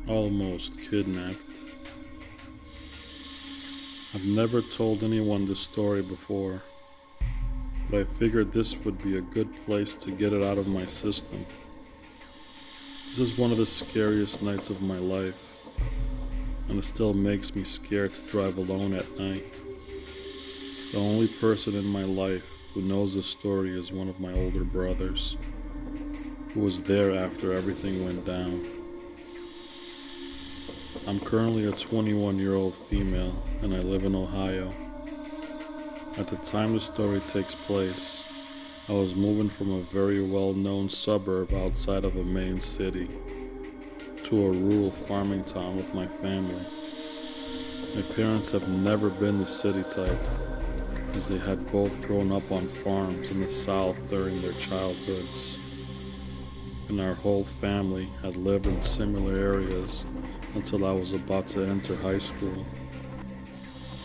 almost kidnapped. I've never told anyone this story before, but I figured this would be a good place to get it out of my system. This is one of the scariest nights of my life, and it still makes me scared to drive alone at night. The only person in my life who knows this story is one of my older brothers, who was there after everything went down. I'm currently a 21-year-old female, and I live in Ohio. At the time the story takes place, I was moving from a very well-known suburb outside of a main city to a rural farming town with my family. My parents have never been the city type, as they had both grown up on farms in the South during their childhoods, and our whole family had lived in similar areas until I was about to enter high school.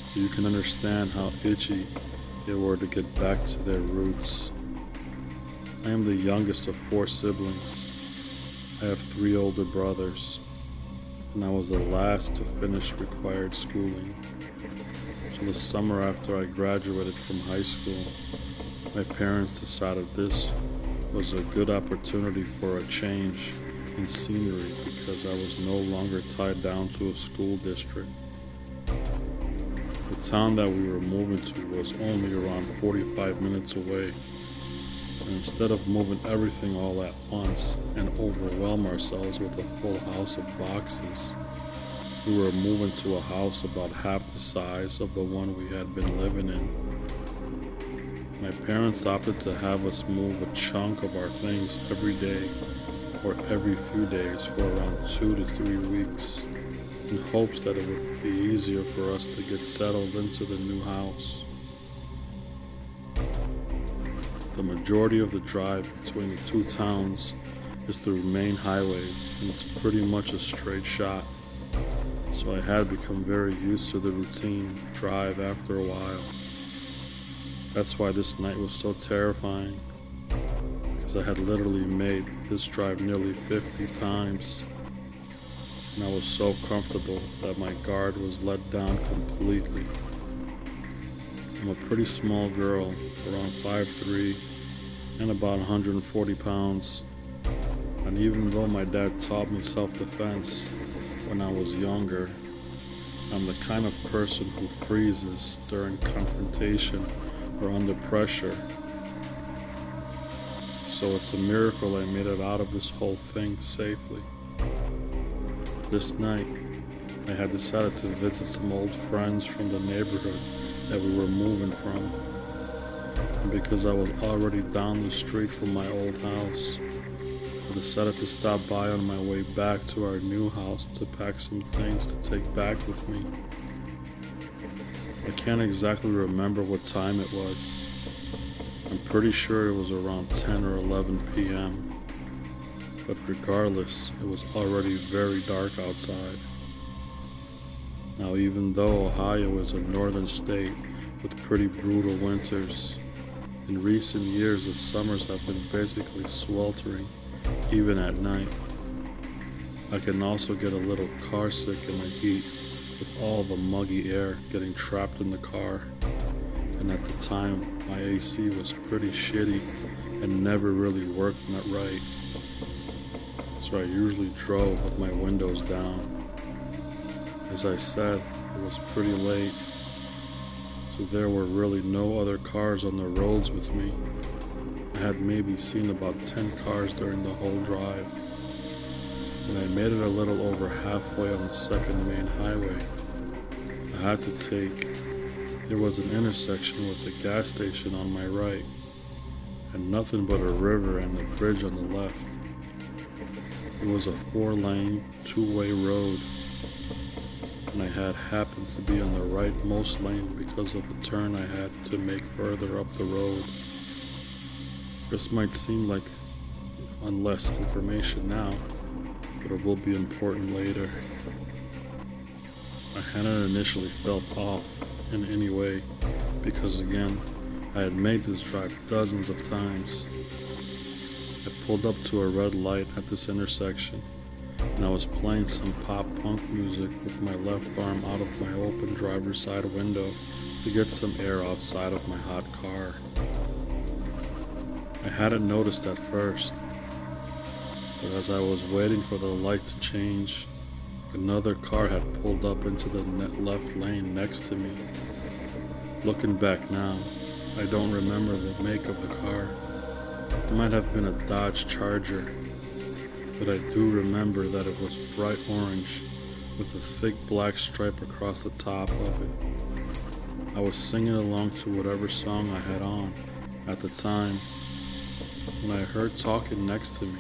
So you can understand how itchy they were to get back to their roots. I am the youngest of 4 siblings. I have 3 older brothers, and I was the last to finish required schooling. So the summer after I graduated from high school, my parents decided this was a good opportunity for a change in scenery because I was no longer tied down to a school district. The town that we were moving to was only around 45 minutes away, and instead of moving everything all at once and overwhelm ourselves with a full house of boxes, we were moving to a house about half the size of the one we had been living in. My parents opted to have us move a chunk of our things every day or every few days for around 2 to 3 weeks, in hopes that it would be easier for us to get settled into the new house. The majority of the drive between the 2 towns is through main highways, and it's pretty much a straight shot, so I had become very used to the routine drive after a while. That's why this night was so terrifying, because I had literally made this drive nearly 50 times, and I was so comfortable that my guard was let down completely. I'm a pretty small girl, around 5'3", and about 140 pounds, and even though my dad taught me self-defense when I was younger, I'm the kind of person who freezes during confrontation or under pressure. So it's a miracle I made it out of this whole thing safely. This night, I had decided to visit some old friends from the neighborhood that we were moving from. And because I was already down the street from my old house, I decided to stop by on my way back to our new house to pack some things to take back with me. I can't exactly remember what time it was. I'm pretty sure it was around 10 or 11 p.m. But regardless, it was already very dark outside. Now, even though Ohio is a northern state with pretty brutal winters, in recent years the summers have been basically sweltering, even at night. I can also get a little car sick in the heat with all the muggy air getting trapped in the car, and at the time my AC was pretty shitty and never really worked right, so I usually drove with my windows down. As I said, it was pretty late, so there were really no other cars on the roads with me. I had maybe seen about 10 cars during the whole drive. When I made it a little over halfway on the second main highway, I had to there was an intersection with a gas station on my right, and nothing but a river and a bridge on the left. It was a 4-lane, 2-way road, and I had happened to be on the rightmost lane because of a turn I had to make further up the road. This might seem like less information now, but it will be important later. I hadn't initially felt off in any way because, again, I had made this drive dozens of times. I pulled up to a red light at this intersection, and I was playing some pop punk music with my left arm out of my open driver's side window to get some air outside of my hot car. I hadn't noticed at first, but as I was waiting for the light to change, another car had pulled up into the left lane next to me. Looking back now, I don't remember the make of the car. It might have been a Dodge Charger, but I do remember that it was bright orange with a thick black stripe across the top of it. I was singing along to whatever song I had on at the time when I heard talking next to me.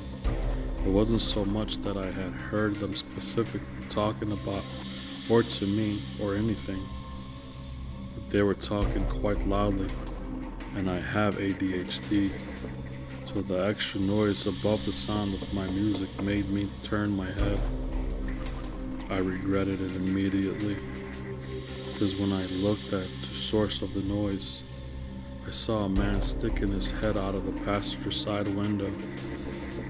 It wasn't so much that I had heard them specifically talking about or to me or anything, but they were talking quite loudly, and I have ADHD, so the extra noise above the sound of my music made me turn my head. I regretted it immediately, because when I looked at the source of the noise, I saw a man sticking his head out of the passenger side window,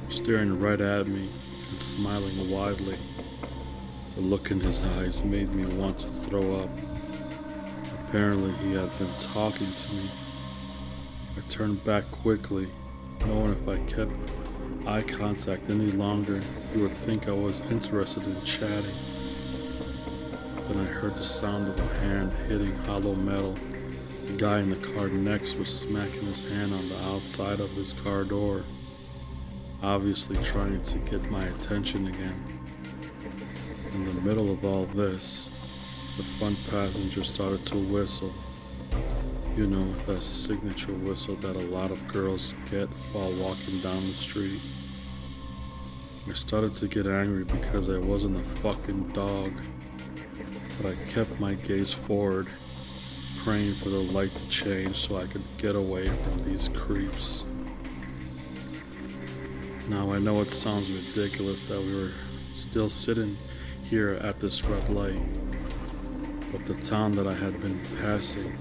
staring right at me and smiling widely. The look in his eyes made me want to throw up. Apparently he had been talking to me. I turned back quickly, knowing if I kept eye contact any longer, he would think I was interested in chatting. Then I heard the sound of a hand hitting hollow metal. The guy in the car next was smacking his hand on the outside of his car door, obviously trying to get my attention again. In the middle of all this, the front passenger started to whistle. You know, that signature whistle that a lot of girls get while walking down the street. I started to get angry because I wasn't a fucking dog, but I kept my gaze forward, praying for the light to change so I could get away from these creeps. Now I know it sounds ridiculous that we were still sitting here at this red light, but the town that I had been passing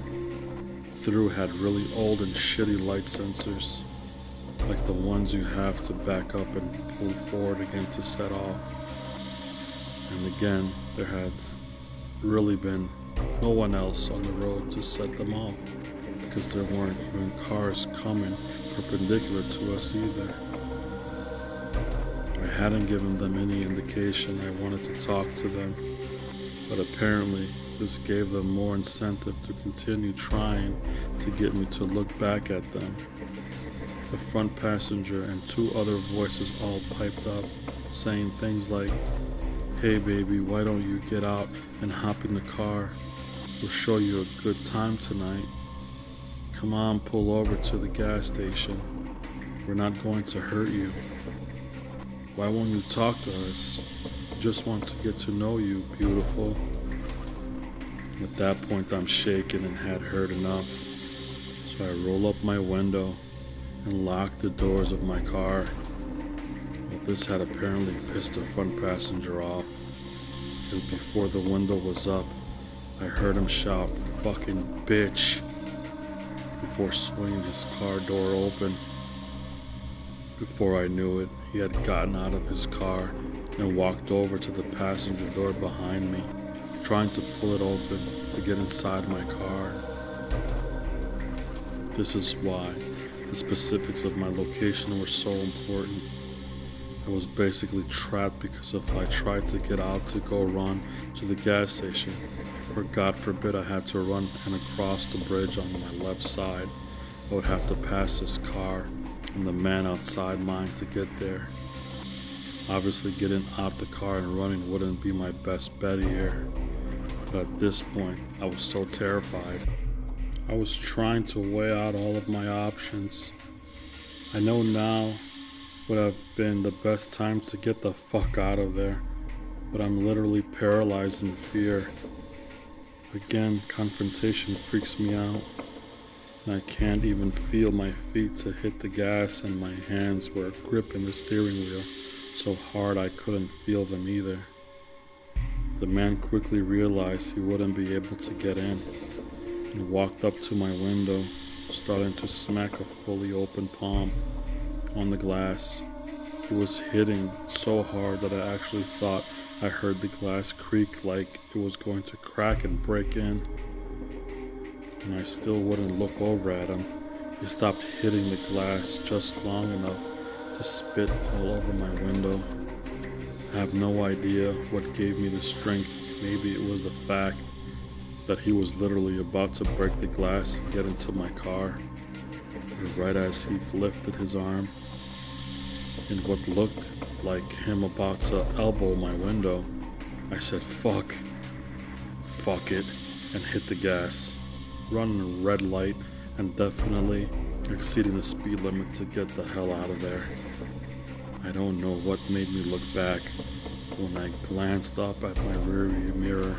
through had really old and shitty light sensors, like the ones you have to back up and pull forward again to set off. And again, there had really been no one else on the road to set them off, because there weren't even cars coming perpendicular to us either. I hadn't given them any indication I wanted to talk to them, but apparently this gave them more incentive to continue trying to get me to look back at them. The front passenger and two other voices all piped up, saying things like, "Hey baby, why don't you get out and hop in the car? We'll show you a good time tonight. Come on, pull over to the gas station. We're not going to hurt you. Why won't you talk to us? Just want to get to know you, beautiful." At that point, I'm shaken and had heard enough, so I roll up my window and lock the doors of my car. But this had apparently pissed the front passenger off, because before the window was up, I heard him shout, "Fucking bitch," before swinging his car door open. Before I knew it, he had gotten out of his car and walked over to the passenger door behind me, trying to pull it open to get inside my car. This is why the specifics of my location were so important. I was basically trapped, because if I tried to get out to go run to the gas station, or God forbid I had to run and across the bridge on my left side, I would have to pass his car and the man outside mine to get there. Obviously getting out the car and running wouldn't be my best bet here, but at this point I was so terrified. I was trying to weigh out all of my options. I know now would have been the best time to get the fuck out of there, but I'm literally paralyzed in fear. Again, confrontation freaks me out, and I can't even feel my feet to hit the gas, and my hands were gripping the steering wheel so hard I couldn't feel them either. The man quickly realized he wouldn't be able to get in, and walked up to my window, starting to smack a fully open palm on the glass. It was hitting so hard that I actually thought I heard the glass creak like it was going to crack and break in. And I still wouldn't look over at him. He stopped hitting the glass just long enough to spit all over my window. I have no idea what gave me the strength. Maybe it was the fact that he was literally about to break the glass and get into my car. And right as he lifted his arm in what looked like him about to elbow my window, I said, fuck it, and hit the gas, running a red light and definitely exceeding the speed limit to get the hell out of there. I don't know what made me look back. When I glanced up at my rearview mirror,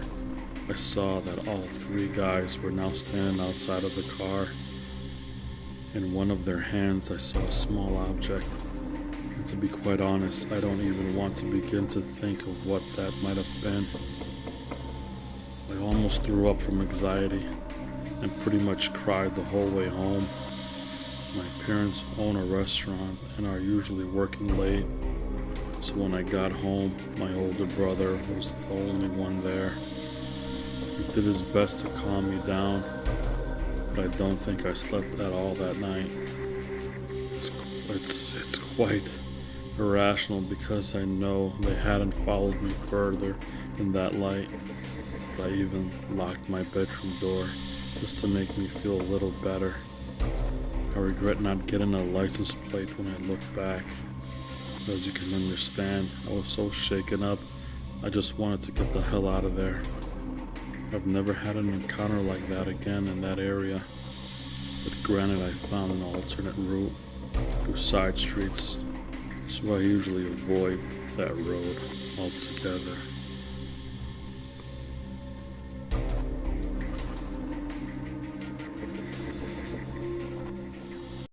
I saw that all three guys were now standing outside of the car. In one of their hands, I saw a small object. And to be quite honest, I don't even want to begin to think of what that might have been. I almost threw up from anxiety and pretty much cried the whole way home. My parents own a restaurant and are usually working late, so when I got home, my older brother was the only one there. He did his best to calm me down, but I don't think I slept at all that night. It's quite irrational because I know they hadn't followed me further than that light, but I even locked my bedroom door just to make me feel a little better. I regret not getting a license plate when I look back. As you can understand, I was so shaken up, I just wanted to get the hell out of there. I've never had an encounter like that again in that area, but granted I found an alternate route through side streets, so I usually avoid that road altogether.